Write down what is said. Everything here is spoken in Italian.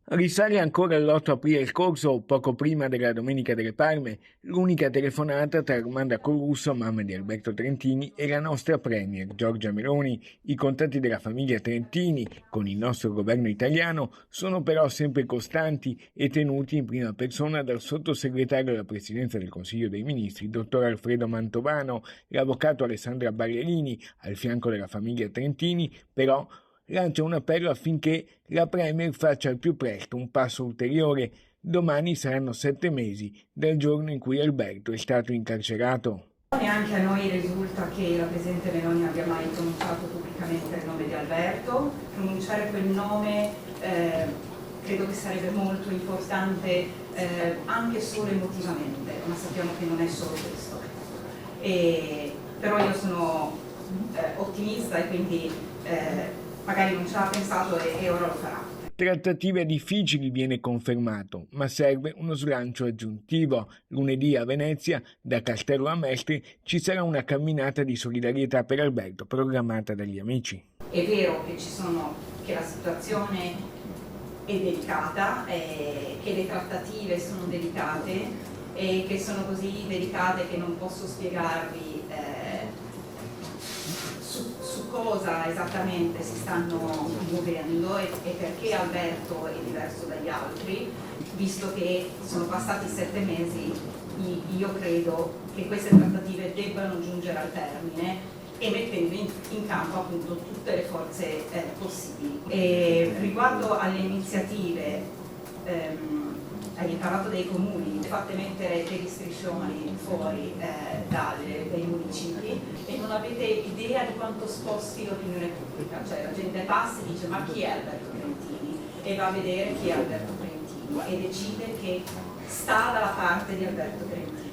Risale ancora all'8 aprile scorso, poco prima della Domenica delle Palme, l'unica telefonata tra Armanda Corrusso, mamma di Alberto Trentini, e la nostra premier Giorgia Meloni. I contatti della famiglia Trentini con il nostro governo italiano sono però sempre costanti e tenuti in prima persona dal sottosegretario alla Presidenza del Consiglio dei Ministri, dottor Alfredo Mantovano, l'avvocato Alessandra Ballerini, al fianco della famiglia Trentini, però lancia un appello affinché la Premier faccia al più presto un passo ulteriore. Domani saranno 7 mesi dal giorno in cui Alberto è stato incarcerato. Neanche a noi risulta che la Presidente Meloni abbia mai pronunciato pubblicamente il nome di Alberto. Pronunciare quel nome credo che sarebbe molto importante anche solo emotivamente, ma sappiamo che non è solo questo. Però io sono ottimista e quindi magari non ci ha pensato e ora lo farà. Trattative difficili, viene confermato, ma serve uno slancio aggiuntivo. Lunedì a Venezia, da Castello a Mestre, ci sarà una camminata di solidarietà per Alberto programmata dagli amici. È vero che la situazione è delicata, che le trattative sono delicate e che sono così delicate che non posso spiegarvi su cosa esattamente si stanno muovendo e perché Alberto è diverso dagli altri. Visto che sono passati 7 mesi, io credo che queste trattative debbano giungere al termine e mettendo in campo appunto tutte le forze possibili. Riguardo alle iniziative, hai parlato dei comuni, fate mettere degli striscioni fuori dai municipi e non avete idea di quanto sposti l'opinione pubblica, cioè la gente passa e dice ma chi è Alberto Trentini? E va a vedere chi è Alberto Trentini e decide che sta dalla parte di Alberto Trentini.